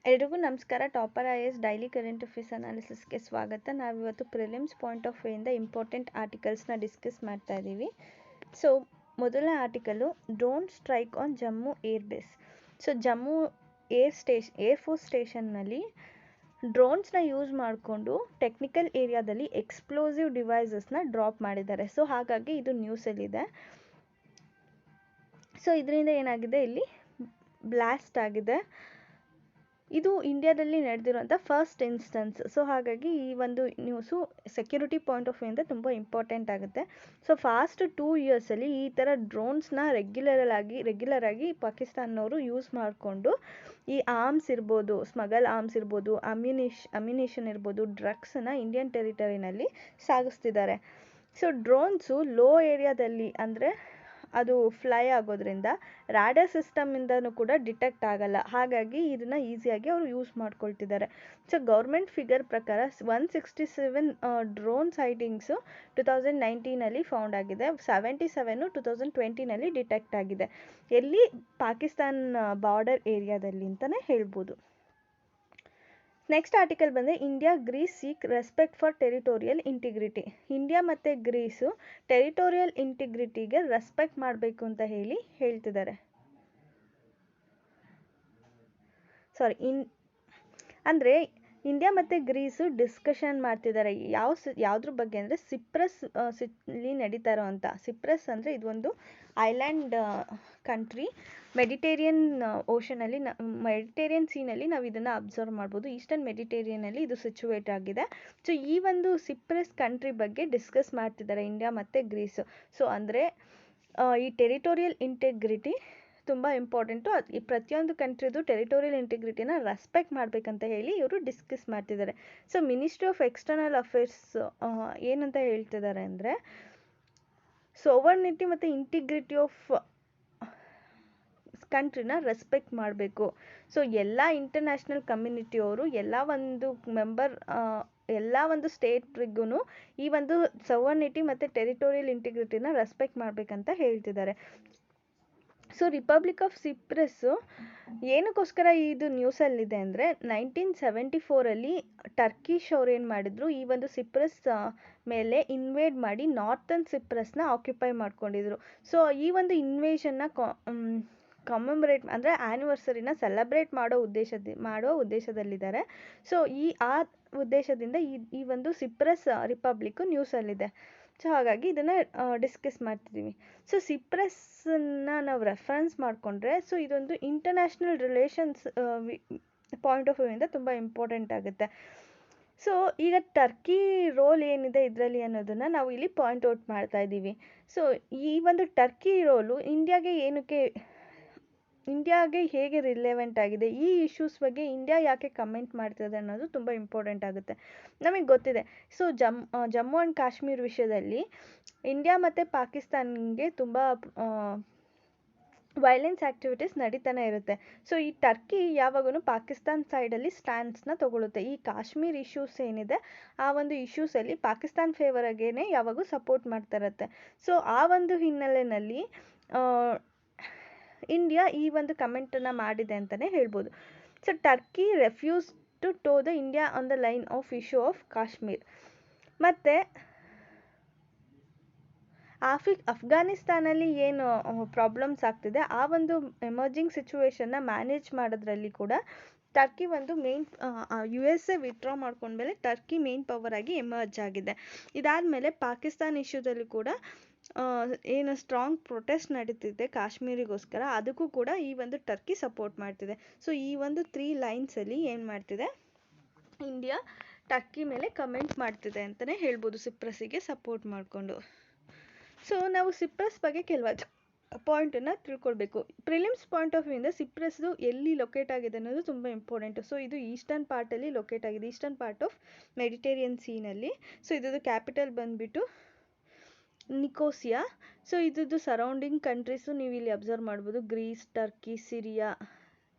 ಎಲ್ರಿಗೂ ನಮಸ್ಕಾರ. Topper IAS daily current affairs ಅನಾಲಿಸಿಸ್ಗೆ ಸ್ವಾಗತ. ನಾವಿವತ್ತು ಪ್ರಿಲಿಮ್ಸ್ ಪಾಯಿಂಟ್ ಆಫ್ ವ್ಯೂಯಿಂದ ಇಂಪಾರ್ಟೆಂಟ್ ಆರ್ಟಿಕಲ್ಸ್ನ ಡಿಸ್ಕಸ್ ಮಾಡ್ತಾ ಇದ್ದೀವಿ. ಸೊ ಮೊದಲ article drone strike on Jammu air base. So Jammu air force ಸ್ಟೇಷನ್ನಲ್ಲಿ ಡ್ರೋನ್ಸ್ನ ಯೂಸ್ ಮಾಡಿಕೊಂಡು ಟೆಕ್ನಿಕಲ್ ಏರಿಯಾದಲ್ಲಿ ಎಕ್ಸ್ಪ್ಲೋಸಿವ್ ಡಿವೈಸಸ್ನ ಡ್ರಾಪ್ ಮಾಡಿದ್ದಾರೆ. ಸೊ ಹಾಗಾಗಿ ಇದು ನ್ಯೂಸಲ್ಲಿದೆ. ಸೊ ಇದರಿಂದ ಏನಾಗಿದೆ, ಇಲ್ಲಿ ಬ್ಲಾಸ್ಟ್ ಆಗಿದೆ. ಇದು ಇಂಡಿಯಾದಲ್ಲಿ ನಡೆದಿರುವಂಥ ಫಸ್ಟ್ ಇನ್ಸ್ಟೆನ್ಸ್. ಸೊ ಹಾಗಾಗಿ ಈ ಒಂದು ನ್ಯೂಸು ಸೆಕ್ಯೂರಿಟಿ ಪಾಯಿಂಟ್ ಆಫ್ ವ್ಯೂಯಿಂದ ತುಂಬ ಇಂಪಾರ್ಟೆಂಟ್ ಆಗುತ್ತೆ. ಸೊ ಫಾಸ್ಟ್ 2 ಇಯರ್ಸಲ್ಲಿ ಈ ಥರ ಡ್ರೋನ್ಸ್ನ ರೆಗ್ಯುಲರ್ ಆಗಿ ಪಾಕಿಸ್ತಾನವರು ಯೂಸ್ ಮಾಡಿಕೊಂಡು ಈ ಆರ್ಮ್ಸ್ ಇರ್ಬೋದು, ಸ್ಮಗಲ್ ಆರ್ಮ್ಸ್ ಇರ್ಬೋದು, ಅಮ್ಯುನಿಷನ್ ಇರ್ಬೋದು, ಡ್ರಗ್ಸನ್ನು ಇಂಡಿಯನ್ ಟೆರಿಟರಿನಲ್ಲಿ ಸಾಗಿಸ್ತಿದ್ದಾರೆ. ಸೊ ಡ್ರೋನ್ಸು ಲೋ ಏರಿಯಾದಲ್ಲಿ ಅಂದರೆ ಅದು ಫ್ಲೈ ಆಗೋದ್ರಿಂದ ರಾಡರ್ ಸಿಸ್ಟಮಿಂದನೂ ಕೂಡ ಡಿಟೆಕ್ಟ್ ಆಗಲ್ಲ. ಹಾಗಾಗಿ ಇದನ್ನು ಈಸಿಯಾಗಿ ಅವರು ಯೂಸ್ ಮಾಡ್ಕೊಳ್ತಿದ್ದಾರೆ. ಸೊ ಗೌರ್ಮೆಂಟ್ ಫಿಗರ್ ಪ್ರಕಾರ 167 ಡ್ರೋನ್ ಸೈಟಿಂಗ್ಸು 2019 ಫೌಂಡ್ ಆಗಿದೆ. 77 2020 ಡಿಟೆಕ್ಟ್ ಆಗಿದೆ. ಎಲ್ಲಿ ಪಾಕಿಸ್ತಾನ ಬಾರ್ಡರ್ ಏರಿಯಾದಲ್ಲಿ ಅಂತಲೇ ಹೇಳ್ಬೋದು. ನೆಕ್ಸ್ಟ್ ಆರ್ಟಿಕಲ್ ಬಂದರೆ India Greece seek respect for territorial integrity. India ಮತ್ತು ಗ್ರೀಸು ಟೆರಿಟೋರಿಯಲ್ ಇಂಟಿಗ್ರಿಟಿಗೆ ರೆಸ್ಪೆಕ್ಟ್ ಮಾಡಬೇಕು ಅಂತ ಹೇಳ್ತಿದ್ದಾರೆ. ಅಂದರೆ ಇಂಡಿಯಾ ಮತ್ತು ಗ್ರೀಸು ಡಿಸ್ಕಷನ್ ಮಾಡ್ತಿದ್ದಾರೆ. ಯಾವುದ್ರ ಬಗ್ಗೆ ಅಂದರೆ ಸಿಪ್ರಸ್ ಇಲ್ಲಿ ನಡೀತಾ ಇರೋವಂಥ ಸಿಪ್ರಸ್ ಅಂದರೆ ಇದೊಂದು ಐಲ್ಯಾಂಡ್ ಕಂಟ್ರಿ. ಮೆಡಿಟೇರಿಯನ್ ಓಷನಲ್ಲಿ ಮೆಡಿಟೇರಿಯನ್ ಸೀನಲ್ಲಿ ನಾವು ಇದನ್ನು ಅಬ್ಸರ್ವ್ ಮಾಡ್ಬೋದು. ಈಸ್ಟರ್ನ್ ಮೆಡಿಟೇರಿಯನಲ್ಲಿ ಇದು ಸಿಚುವೇಟ್ ಆಗಿದೆ. ಸೊ ಈ ಒಂದು ಸಿಪ್ರಸ್ ಕಂಟ್ರಿ ಬಗ್ಗೆ ಡಿಸ್ಕಸ್ ಮಾಡ್ತಿದ್ದಾರೆ ಇಂಡಿಯಾ ಮತ್ತು ಗ್ರೀಸು. ಸೊ ಅಂದರೆ ಈ ಟೆರಿಟೋರಿಯಲ್ ಇಂಟೆಗ್ರಿಟಿ ತುಂಬ ಇಂಪಾರ್ಟೆಂಟು. ಈ ಪ್ರತಿಯೊಂದು ಕಂಟ್ರಿದು ಟೆರಿಟೋರಿಯಲ್ ಇಂಟಿಗ್ರಿಟಿನ ರೆಸ್ಪೆಕ್ಟ್ ಮಾಡಬೇಕಂತ ಇವರು ಡಿಸ್ಕಸ್ ಮಾಡ್ತಿದ್ದಾರೆ. So ministry of external affairs ಏನಂತ ಹೇಳ್ತಿದ್ದಾರೆ ಅಂದರೆ ಸೋವರ್ನಿಟಿ ಮತ್ತು ಇಂಟಿಗ್ರಿಟಿ ಆಫ್ ಕಂಟ್ರಿನ ರೆಸ್ಪೆಕ್ಟ್ ಮಾಡಬೇಕು. ಸೊ ಎಲ್ಲ ಇಂಟರ್ನ್ಯಾಷನಲ್ ಕಮ್ಯುನಿಟಿಯವರು ಎಲ್ಲ ಒಂದು ಸ್ಟೇಟ್ರಿಗೂ ಈ ಒಂದು ಸೋವರ್ನಿಟಿ ಮತ್ತು ಟೆರಿಟೋರಿಯಲ್ ಇಂಟಿಗ್ರಿಟಿನ ರೆಸ್ಪೆಕ್ಟ್ ಮಾಡಬೇಕಂತ ಹೇಳ್ತಿದ್ದಾರೆ. ಸೊ ರಿಪಬ್ಲಿಕ್ ಆಫ್ ಸಿಪ್ರಸ್ಸು ಏನಕ್ಕೋಸ್ಕರ ಇದು ನ್ಯೂಸಲ್ಲಿದೆ ಅಂದರೆ 1974 ಟರ್ಕಿಶ್ ಅವ್ರು ಏನು ಮಾಡಿದ್ರು, ಈ ಒಂದು ಸಿಪ್ರಸ್ ಮೇಲೆ ಇನ್ವೇಡ್ ಮಾಡಿ ನಾರ್ತನ್ ಸಿಪ್ರಸ್ನ ಆಕ್ಯುಪೈ ಮಾಡ್ಕೊಂಡಿದ್ರು. ಸೊ ಈ ಒಂದು ಇನ್ವೇಷನ್ನ ಕಮೆಮೊರೇಟ್ ಅಂದರೆ ಆ್ಯನಿವರ್ಸರಿನ ಸೆಲೆಬ್ರೇಟ್ ಮಾಡೋ ಉದ್ದೇಶದಲ್ಲಿದ್ದಾರೆ. ಸೊ ಆ ಉದ್ದೇಶದಿಂದ ಈ ಒಂದು ಸಿಪ್ರಸ್ ರಿಪಬ್ಲಿಕ್ಕು ನ್ಯೂಸಲ್ಲಿದೆ. ಸೊ ಹಾಗಾಗಿ ಇದನ್ನು ಡಿಸ್ಕಸ್ ಮಾಡ್ತಿದ್ದೀವಿ. ಸೊ ಸಿಪ್ರಸ್ನ ನಾವು ರೆಫರೆನ್ಸ್ ಮಾಡಿಕೊಂಡ್ರೆ ಸೊ ಇದೊಂದು ಇಂಟರ್ನ್ಯಾಷನಲ್ ರಿಲೇಷನ್ಸ್ ಪಾಯಿಂಟ್ ಆಫ್ ವ್ಯೂಯಿಂದ ತುಂಬ ಇಂಪಾರ್ಟೆಂಟ್ ಆಗುತ್ತೆ. ಸೊ ಈಗ ಟರ್ಕಿ ರೋಲ್ ಏನಿದೆ ಇದರಲ್ಲಿ ಅನ್ನೋದನ್ನು ನಾವು ಇಲ್ಲಿ ಪಾಯಿಂಟ್ ಔಟ್ ಮಾಡ್ತಾ ಇದ್ದೀವಿ. ಸೊ ಈ ಒಂದು ಟರ್ಕಿ ರೋಲು ಇಂಡಿಯಾಗೆ ಹೇಗೆ ರಿಲೆವೆಂಟ್ ಆಗಿದೆ, ಈ ಇಶ್ಯೂಸ್ ಬಗ್ಗೆ ಇಂಡಿಯಾ ಯಾಕೆ ಕಮೆಂಟ್ ಮಾಡ್ತಿದೆ ಅನ್ನೋದು ತುಂಬ ಇಂಪಾರ್ಟೆಂಟ್ ಆಗುತ್ತೆ. ನಮಗೆ ಗೊತ್ತಿದೆ. ಸೊ ಜಮ್ಮು ಆ್ಯಂಡ್ ಕಾಶ್ಮೀರ್ ವಿಷಯದಲ್ಲಿ ಇಂಡಿಯಾ ಮತ್ತು ಪಾಕಿಸ್ತಾನ್ಗೆ ತುಂಬ ವೈಲೆನ್ಸ್ ಆ್ಯಕ್ಟಿವಿಟೀಸ್ ನಡೀತಾನೆ ಇರುತ್ತೆ. ಸೊ ಈ ಟರ್ಕಿ ಯಾವಾಗೂ ಪಾಕಿಸ್ತಾನ್ ಸೈಡಲ್ಲಿ ಸ್ಟ್ಯಾಂಡ್ಸ್ನ ತಗೊಳುತ್ತೆ. ಈ ಕಾಶ್ಮೀರ್ ಇಶ್ಯೂಸ್ ಏನಿದೆ ಆ ಒಂದು ಇಶ್ಯೂಸಲ್ಲಿ ಪಾಕಿಸ್ತಾನ್ ಫೇವರಾಗೇ ಯಾವಾಗೂ ಸಪೋರ್ಟ್ ಮಾಡ್ತಾ ಇರುತ್ತೆ. ಸೊ ಆ ಒಂದು ಹಿನ್ನೆಲೆಯಲ್ಲಿ ಇಂಡಿಯಾ ಈ ಒಂದು ಕಮೆಂಟನ್ನು ಮಾಡಿದೆ ಅಂತಲೇ ಹೇಳ್ಬೋದು. So Turkey refuse to toe the India on the line of issue of Kashmir. ಮತ್ತು ಅಫ್ಘಾನಿಸ್ತಾನಲ್ಲಿ ಏನು ಪ್ರಾಬ್ಲಮ್ಸ್ ಆಗ್ತಿದೆ ಆ ಒಂದು ಎಮರ್ಜಿಂಗ್ ಸಿಚುವೇಶನ್ನ ಮ್ಯಾನೇಜ್ ಮಾಡೋದ್ರಲ್ಲಿ ಕೂಡ ಟರ್ಕಿ ಒಂದು ಮೇನ್ USA ವಿತ್ಡ್ರಾ ಮಾಡ್ಕೊಂಡ್ಮೇಲೆ ಟರ್ಕಿ ಮೇನ್ ಪವರ್ ಆಗಿ ಎಮರ್ಜ್ ಆಗಿದೆ. ಇದಾದಮೇಲೆ ಪಾಕಿಸ್ತಾನ್ ಇಶ್ಯೂದಲ್ಲಿ ಕೂಡ ಏನು ಸ್ಟ್ರಾಂಗ್ ಪ್ರೊಟೆಸ್ಟ್ ನಡೀತಿದೆ ಕಾಶ್ಮೀರಿಗೋಸ್ಕರ, ಅದಕ್ಕೂ ಕೂಡ ಈ ಒಂದು ಟರ್ಕಿ ಸಪೋರ್ಟ್ ಮಾಡ್ತಿದೆ. ಸೊ ಈ ಒಂದು 3 ಲೈನ್ಸಲ್ಲಿ ಏನು ಮಾಡ್ತಿದೆ, ಇಂಡಿಯಾ ಟರ್ಕಿ ಮೇಲೆ ಕಮೆಂಟ್ ಮಾಡ್ತಿದೆ ಅಂತಲೇ ಹೇಳ್ಬೋದು ಸಿಪ್ರಸ್ಸಿಗೆ ಸಪೋರ್ಟ್ ಮಾಡಿಕೊಂಡು. ಸೊ ನಾವು ಸಿಪ್ರಸ್ ಬಗ್ಗೆ ಕೆಲವು ಪಾಯಿಂಟನ್ನು ತಿಳ್ಕೊಳ್ಬೇಕು. ಪ್ರಿಲಿಮ್ಸ್ ಪಾಯಿಂಟ್ ಆಫ್ ವ್ಯೂಯಿಂದ ಸಿಪ್ರಸ್ದು ಎಲ್ಲಿ ಲೊಕೇಟ್ ಆಗಿದೆ ಅನ್ನೋದು ತುಂಬ ಇಂಪಾರ್ಟೆಂಟು. ಸೊ ಇದು ಈಸ್ಟರ್ನ್ ಪಾರ್ಟಲ್ಲಿ ಲೊಕೇಟ್ ಆಗಿದೆ, ಈಸ್ಟರ್ನ್ ಪಾರ್ಟ್ ಆಫ್ ಮೆಡಿಟೇರಿಯನ್ ಸೀನಲ್ಲಿ. ಸೊ ಇದ್ರದ್ದು ಕ್ಯಾಪಿಟಲ್ ಬಂದುಬಿಟ್ಟು ನಿಕೋಸಿಯಾ. ಸೊ ಇದ್ರದ್ದು ಸರೌಂಡಿಂಗ್ ಕಂಟ್ರೀಸು ನೀವು ಇಲ್ಲಿ ಅಬ್ಸರ್ವ್ ಮಾಡ್ಬೋದು. Greece, Turkey, Syria,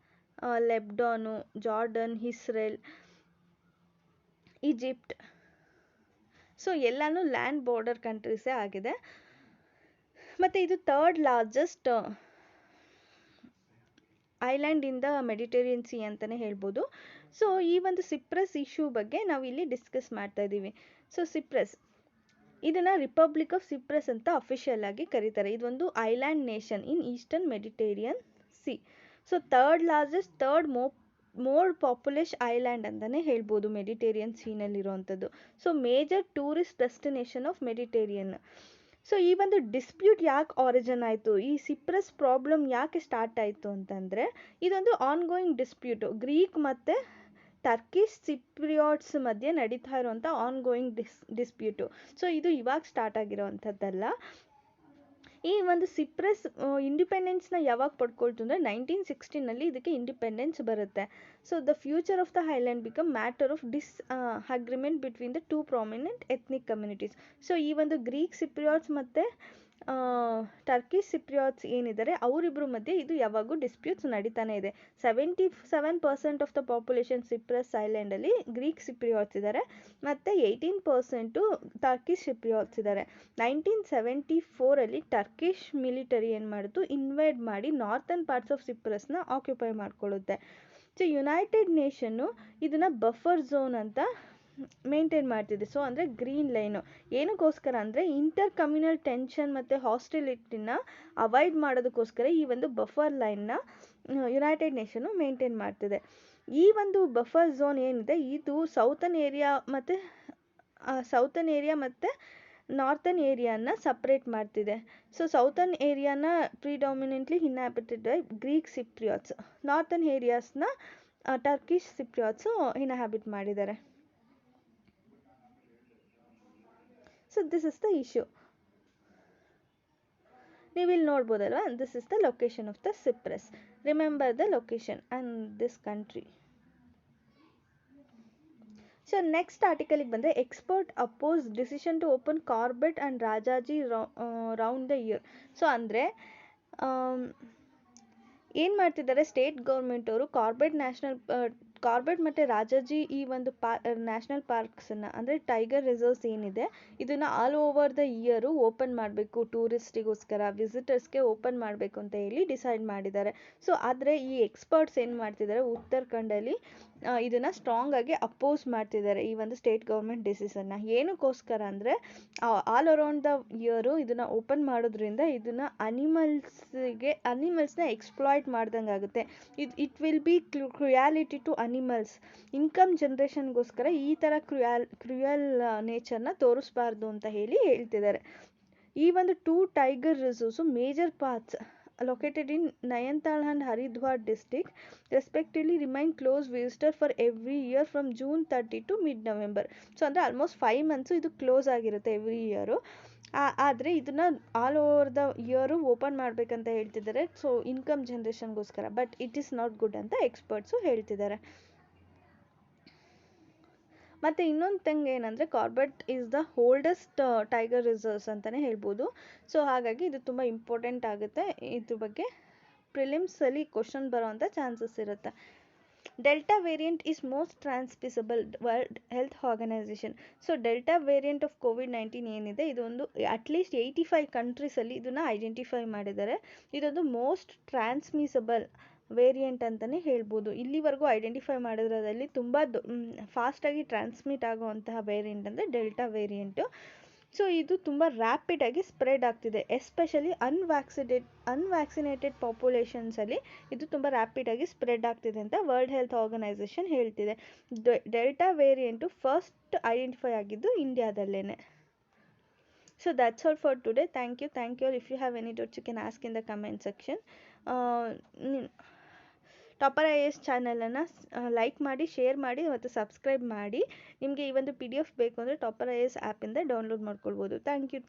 Lebanon, Jordan, Israel, Egypt. So ಎಲ್ಲನೂ ಲ್ಯಾಂಡ್ ಬಾರ್ಡರ್ ಕಂಟ್ರೀಸೇ ಆಗಿದೆ. ಮತ್ತು ಇದು 3rd largest island in the Mediterranean C ಅಂತಲೇ ಹೇಳ್ಬೋದು. ಸೊ ಈ ಒಂದು ಸಿಪ್ರಸ್ ಇಶ್ಯೂ ಬಗ್ಗೆ ನಾವು ಇಲ್ಲಿ ಡಿಸ್ಕಸ್ ಮಾಡ್ತಾ ಇದ್ದೀವಿ. ಸೊ ಸಿಪ್ರಸ್ ಇದನ್ನು ರಿಪಬ್ಲಿಕ್ ಆಫ್ ಸಿಪ್ರಸ್ ಅಂತ ಅಫಿಷಿಯಲ್ ಆಗಿ ಕರೀತಾರೆ. ಇದೊಂದು island nation in eastern Mediterranean sea. So third largest more populous island ಅಂತಲೇ ಹೇಳ್ಬೋದು ಮೆಡಿಟೇರಿಯನ್ ಸೀನಲ್ಲಿರುವಂಥದ್ದು. So major tourist destination of Mediterranean. So ಈ ಒಂದು ಡಿಸ್ಪ್ಯೂಟ್ ಯಾಕೆ ಆರಿಜಿನ್ ಆಯಿತು, ಈ ಸಿಪ್ರಸ್ ಪ್ರಾಬ್ಲಮ್ ಯಾಕೆ ಸ್ಟಾರ್ಟ್ ಆಯಿತು ಅಂತಂದರೆ, ಇದೊಂದು ಆನ್ಗೋಯಿಂಗ್ ಡಿಸ್ಪ್ಯೂಟು ಗ್ರೀಕ್ ಮತ್ತು ಟರ್ಕಿಶ್ ಸಿಪ್ರಿಯಾಟ್ಸ್ ಮಧ್ಯೆ ನಡೀತಾ ಇರುವಂಥ ಆನ್ಗೋಯಿಂಗ್ ಡಿಸ್ಪ್ಯೂಟು. ಸೊ ಇದು ಇವಾಗ ಸ್ಟಾರ್ಟ್ ಆಗಿರೋವಂಥದ್ದಲ್ಲ. ಈ ಒಂದು ಸಿಪ್ರಸ್ ಇಂಡಿಪೆಂಡೆನ್ಸ್ನ ಯಾವಾಗ ಪಡ್ಕೊಳ್ತು ಅಂದರೆ 1916 ಇದಕ್ಕೆ ಇಂಡಿಪೆಂಡೆನ್ಸ್ ಬರುತ್ತೆ. So the future of the island become matter of agreement between the two prominent ethnic communities. So ಈ ಒಂದು ಗ್ರೀಕ್ ಸಿಪ್ರಿಯಾಟ್ಸ್ ಮತ್ತು ಟರ್ಕಿಶ್ ಸಿಪ್ರಿಯಾಟ್ಸ್ ಏನಿದ್ದಾರೆ ಅವರಿಬ್ಬರ ಮಧ್ಯೆ ಇದು ಯಾವಾಗೂ ಡಿಸ್ಪ್ಯೂಟ್ಸ್ ನಡೀತಾನೆ ಇದೆ. 77% ಆಫ್ ದ ಪಾಪ್ಯುಲೇಷನ್ ಸಿಪ್ರಸ್ ಐಲ್ಯಾಂಡಲ್ಲಿ ಗ್ರೀಕ್ ಸಿಪ್ರಿಯಾಟ್ಸ್ ಇದ್ದಾರೆ ಮತ್ತು 18% ಟರ್ಕಿಶ್ ಸಿಪ್ರಿಯಾಟ್ಸ್ ಇದ್ದಾರೆ. 1974 ಟರ್ಕಿಶ್ ಮಿಲಿಟರಿ ಏನು ಮಾಡಿತು, ಇನ್ವೈಡ್ ಮಾಡಿ ನಾರ್ತನ್ ಪಾರ್ಟ್ಸ್ ಆಫ್ ಸಿಪ್ರಸ್ನ ಆಕ್ಯುಪೈ ಮಾಡ್ಕೊಳ್ಳುತ್ತೆ. ಸೊ ಯುನೈಟೆಡ್ ನೇಷನ್ನು ಇದನ್ನು ಬಫರ್ ಝೋನ್ ಅಂತ ಮೇಂಟೈನ್ ಮಾಡ್ತಿದೆ. ಸೊ ಅಂದರೆ ಗ್ರೀನ್ ಲೈನು ಏನಕ್ಕೋಸ್ಕರ ಅಂದರೆ ಇಂಟರ್ ಕಮ್ಯುನಲ್ ಟೆನ್ಷನ್ ಮತ್ತು ಹಾಸ್ಟಿಲಿಟಿನ ಅವಾಯ್ಡ್ ಮಾಡೋದಕ್ಕೋಸ್ಕರ ಈ ಒಂದು ಬಫರ್ ಲೈನ್ನ ಯುನೈಟೆಡ್ ನೇಷನ್ನು ಮೇಂಟೈನ್ ಮಾಡ್ತಿದೆ. ಈ ಒಂದು ಬಫರ್ ಝೋನ್ ಏನಿದೆ ಇದು ಸೌತರ್ನ್ ಏರಿಯಾ ಮತ್ತು ನಾರ್ತನ್ ಏರಿಯಾನ ಸಪ್ರೇಟ್ ಮಾಡ್ತಿದೆ. ಸೊ ಸೌತರ್ನ್ ಏರಿಯಾನ predominantly inhabited by Greek Cypriots, northern ಏರಿಯಾಸ್ನ ಟರ್ಕಿಶ್ ಸಿಪ್ರಿಯಾಟ್ಸು ಇನ್ಹ್ಯಾಬಿಟ್ ಮಾಡಿದ್ದಾರೆ. So this is the issue. ನೀವು ಇಲ್ಲಿ ನೋಡ್ಬೋದಲ್ವಾ, this is the location of the Cyprus. Remember the location and this country. So next ಆರ್ಟಿಕಲಿಗೆ ಬಂದರೆ expert opposes decision to open Corbett and Rajaji round the year. So ಅಂದರೆ ಏನು ಮಾಡ್ತಿದ್ದಾರೆ state government ಅವರು Corbett ಮತ್ತು ರಾಜಾಜಿ ಈ ಒಂದು ನ್ಯಾಷನಲ್ ಪಾರ್ಕ್ಸನ್ನು ಅಂದರೆ ಟೈಗರ್ ರಿಸರ್ವ್ಸ್ ಏನಿದೆ ಇದನ್ನು all over the year open ಮಾಡಬೇಕು, ಟೂರಿಸ್ಟಿಗೋಸ್ಕರ ವಿಸಿಟರ್ಸ್ಗೆ ಓಪನ್ ಮಾಡಬೇಕು ಅಂತ ಹೇಳಿ ಡಿಸೈಡ್ ಮಾಡಿದ್ದಾರೆ. ಸೊ ಆದರೆ ಈ ಎಕ್ಸ್ಪರ್ಟ್ಸ್ ಏನು ಮಾಡ್ತಿದ್ದಾರೆ ಉತ್ತರಾಖಂಡಲ್ಲಿ ಇದನ್ನು ಸ್ಟ್ರಾಂಗ್ ಆಗಿ ಅಪೋಸ್ ಮಾಡ್ತಿದ್ದಾರೆ ಈ ಒಂದು ಸ್ಟೇಟ್ ಗೌರ್ಮೆಂಟ್ ಡಿಸಿಷನ್ನ. ಏನಕ್ಕೋಸ್ಕರ ಅಂದರೆ ಆಲ್ ಅರೌಂಡ್ ದ ಇಯರು ಇದನ್ನು ಓಪನ್ ಮಾಡೋದ್ರಿಂದ ಇದನ್ನು ಅನಿಮಲ್ಸ್ನ ಎಕ್ಸ್ಪ್ಲಾಯ್ಟ್ ಮಾಡ್ದಂಗೆ ಆಗುತ್ತೆ. It will be cruelty to animals. Income ಜನ್ರೇಷನ್ಗೋಸ್ಕರ ಈ ಥರ ಕ್ರುಯಲ್ ನೇಚರ್ನ ತೋರಿಸ್ಬಾರ್ದು ಅಂತ ಹೇಳ್ತಿದ್ದಾರೆ. ಈ ಒಂದು 2 tiger reserves major parts located in Nayantal and Haridwar district respectively remain closed visitor for every year from June 30 to mid-November. So ಅಂದರೆ ಆಲ್ಮೋಸ್ಟ್ 5 months ಇದು close ಆಗಿರುತ್ತೆ ಎವ್ರಿ ಇಯರು. ಆದರೆ ಇದನ್ನು all over the year open ಮಾಡಬೇಕಂತ ಹೇಳ್ತಿದ್ದಾರೆ. So income ಜನ್ರೇಷನ್ಗೋಸ್ಕರ. But it is not good ಅಂತ experts ಹೇಳ್ತಿದ್ದಾರೆ. ಮತ್ತು ಇನ್ನೊಂದು ಥಿಂಗ್ ಏನಂದರೆ Corbett is the oldest tiger reserves ಅಂತಲೇ ಹೇಳ್ಬೋದು. ಸೊ ಹಾಗಾಗಿ ಇದು ತುಂಬ ಇಂಪಾರ್ಟೆಂಟ್ ಆಗುತ್ತೆ. ಇದ್ರ ಬಗ್ಗೆ ಪ್ರಿಲಿಮ್ಸಲ್ಲಿ ಕ್ವಶನ್ ಬರೋವಂಥ ಚಾನ್ಸಸ್ ಇರುತ್ತೆ. Delta variant is most transmissible world health organisation. So delta variant of ಕೋವಿಡ್-19 ಏನಿದೆ ಇದೊಂದು ಅಟ್ಲೀಸ್ಟ್ 85 ಕಂಟ್ರೀಸಲ್ಲಿ ಇದನ್ನು ಐಡೆಂಟಿಫೈ ಮಾಡಿದ್ದಾರೆ. ಇದೊಂದು ಮೋಸ್ಟ್ ಟ್ರಾನ್ಸ್ಮಿಸಬಲ್ ವೇರಿಯಂಟ್ ಅಂತಲೇ ಹೇಳ್ಬೋದು. ಇಲ್ಲಿವರೆಗೂ ಐಡೆಂಟಿಫೈ ಮಾಡಿರೋದ್ರಲ್ಲಿ ತುಂಬ ಫಾಸ್ಟಾಗಿ ಟ್ರಾನ್ಸ್ಮಿಟ್ ಆಗುವಂತಹ ವೇರಿಯಂಟ್ ಅಂದರೆ ಡೆಲ್ಟಾ ವೇರಿಯಂಟು. ಸೊ ಇದು ತುಂಬ ರ್ಯಾಪಿಡಾಗಿ ಸ್ಪ್ರೆಡ್ ಆಗ್ತಿದೆ. ಎಸ್ಪೆಷಲಿ ಅನ್ವ್ಯಾಕ್ಸಿನೇಟೆಡ್ ಪಾಪ್ಯುಲೇಷನ್ಸಲ್ಲಿ ಇದು ತುಂಬ ರ್ಯಾಪಿಡಾಗಿ ಸ್ಪ್ರೆಡ್ ಆಗ್ತಿದೆ ಅಂತ ವರ್ಲ್ಡ್ ಹೆಲ್ತ್ ಆರ್ಗನೈಸೇಷನ್ ಹೇಳ್ತಿದೆ. ಡೆಲ್ಟಾ ವೇರಿಯಂಟು ಫಸ್ಟ್ ಐಡೆಂಟಿಫೈ ಆಗಿದ್ದು ಇಂಡಿಯಾದಲ್ಲೇ. So that's all for today. Thank you all. If you have any doubts you can ask in the comment section. Topper IAS ಚಾನಲನ್ನು like ಮಾಡಿ, share ಮಾಡಿ ಮತ್ತು subscribe ಮಾಡಿ. ನಿಮಗೆ ಈ ಒಂದು PDF ಬೇಕು ಅಂದರೆ ಟಾಪರ್ IAS ಆ್ಯಪಿಂದ ಡೌನ್ಲೋಡ್ ಮಾಡ್ಕೊಳ್ಬೋದು. Thank you.